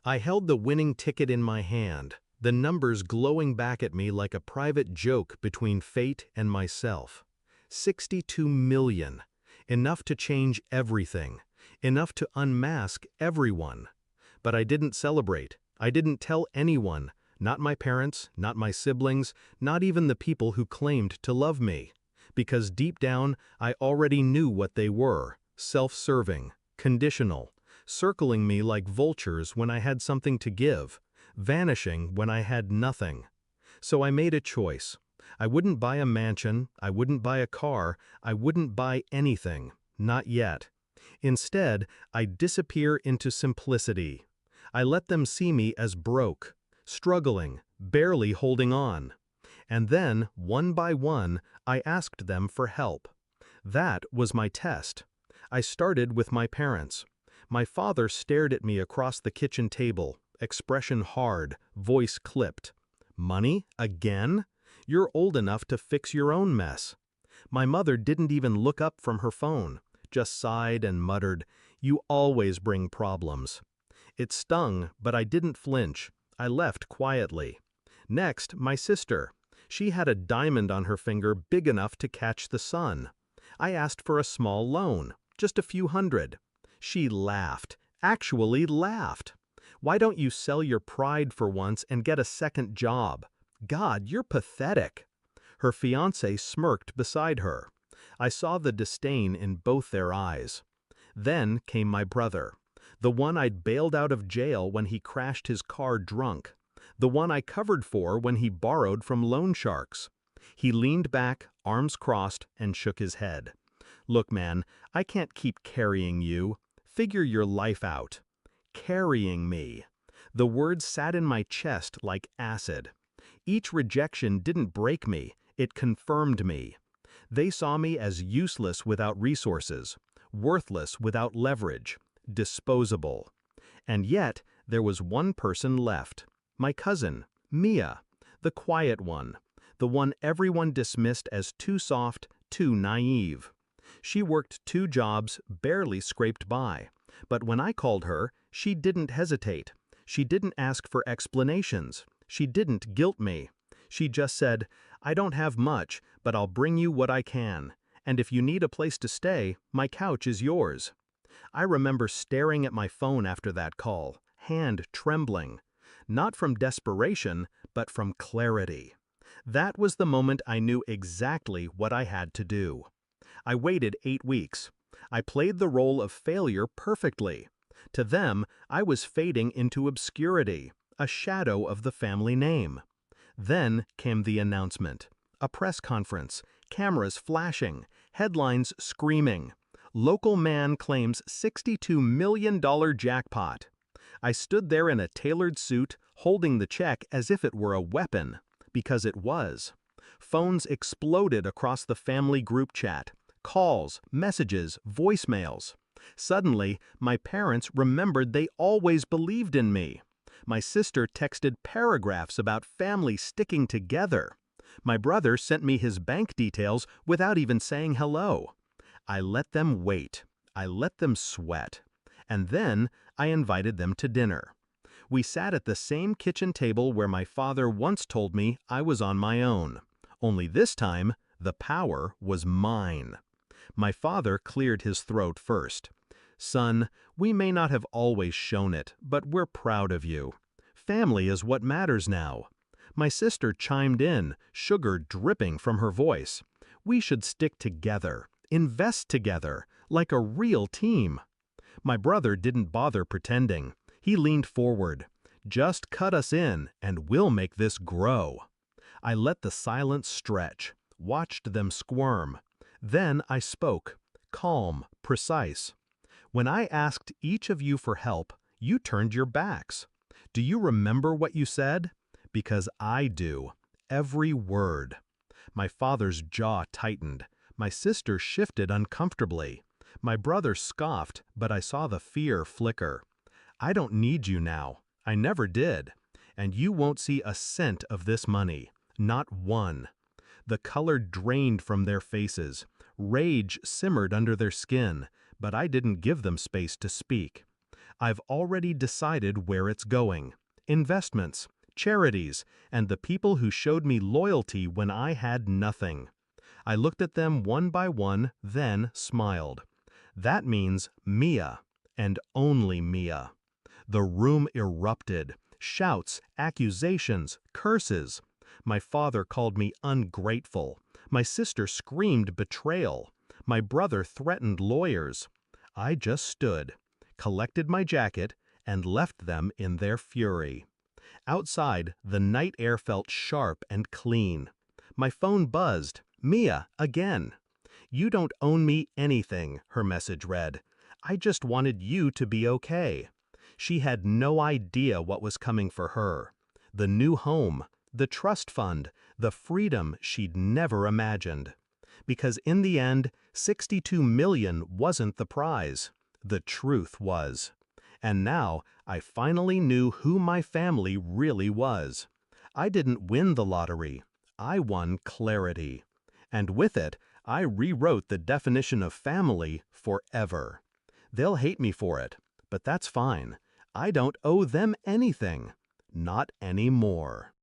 I held the winning ticket in my hand, the numbers glowing back at me like a private joke between fate and myself. 62 million. Enough to change everything. Enough to unmask everyone. But I didn't celebrate. I didn't tell anyone. Not my parents, not my siblings, not even the people who claimed to love me. Because deep down, I already knew what they were: self-serving, conditional, circling me like vultures when I had something to give, vanishing when I had nothing. So I made a choice. I wouldn't buy a mansion, I wouldn't buy a car, I wouldn't buy anything, not yet. Instead, I disappear into simplicity. I let them see me as broke, struggling, barely holding on. And then, one by one, I asked them for help. That was my test. I started with my parents. My father stared at me across the kitchen table, expression hard, voice clipped. Money? Again? You're old enough to fix your own mess. My mother didn't even look up from her phone, just sighed and muttered, "You always bring problems." It stung, but I didn't flinch. I left quietly. Next, my sister. She had a diamond on her finger big enough to catch the sun. I asked for a small loan, just a few hundred. She laughed, actually laughed. "Why don't you sell your pride for once and get a second job? God, you're pathetic." Her fiancé smirked beside her. I saw the disdain in both their eyes. Then came my brother, the one I'd bailed out of jail when he crashed his car drunk, the one I covered for when he borrowed from loan sharks. He leaned back, arms crossed, and shook his head. "Look, man, I can't keep carrying you. Figure your life out." Carrying me. The words sat in my chest like acid. Each rejection didn't break me, it confirmed me. They saw me as useless without resources, worthless without leverage, disposable. And yet, there was one person left. My cousin, Mia, the quiet one, the one everyone dismissed as too soft, too naive. She worked 2 jobs, barely scraped by. But when I called her, she didn't hesitate. She didn't ask for explanations. She didn't guilt me. She just said, "I don't have much, but I'll bring you what I can. And if you need a place to stay, my couch is yours." I remember staring at my phone after that call, hand trembling. Not from desperation, but from clarity. That was the moment I knew exactly what I had to do. I waited 8 weeks. I played the role of failure perfectly. To them, I was fading into obscurity, a shadow of the family name. Then came the announcement. A press conference, cameras flashing, headlines screaming. Local man claims $62 million jackpot. I stood there in a tailored suit, holding the check as if it were a weapon, because it was. Phones exploded across the family group chat. Calls, messages, voicemails. Suddenly, my parents remembered they always believed in me. My sister texted paragraphs about family sticking together. My brother sent me his bank details without even saying hello. I let them wait. I let them sweat. And then I invited them to dinner. We sat at the same kitchen table where my father once told me I was on my own. Only this time, the power was mine. My father cleared his throat first. "Son, we may not have always shown it, but we're proud of you. Family is what matters now." My sister chimed in, sugar dripping from her voice. "We should stick together, invest together, like a real team." My brother didn't bother pretending. He leaned forward. "Just cut us in, and we'll make this grow." I let the silence stretch, watched them squirm. Then I spoke, calm, precise. "When I asked each of you for help, you turned your backs. Do you remember what you said? Because I do. Every word." My father's jaw tightened. My sister shifted uncomfortably. My brother scoffed, but I saw the fear flicker. "I don't need you now. I never did. And you won't see a cent of this money. Not one." The color drained from their faces. Rage simmered under their skin, but I didn't give them space to speak. I've already decided where it's going. Investments, charities, and the people who showed me loyalty when I had nothing. I looked at them one by one, then smiled. That means Mia, and only Mia. The room erupted. Shouts, accusations, curses. My father called me ungrateful. My sister screamed betrayal. My brother threatened lawyers. I just stood, collected my jacket, and left them in their fury. Outside, the night air felt sharp and clean. My phone buzzed. Mia, again. "You don't owe me anything," her message read. "I just wanted you to be okay." She had no idea what was coming for her. The new home, the trust fund, the freedom she'd never imagined. Because in the end, 62 million wasn't the prize. The truth was. And now, I finally knew who my family really was. I didn't win the lottery. I won clarity. And with it, I rewrote the definition of family forever. They'll hate me for it, but that's fine. I don't owe them anything. Not anymore.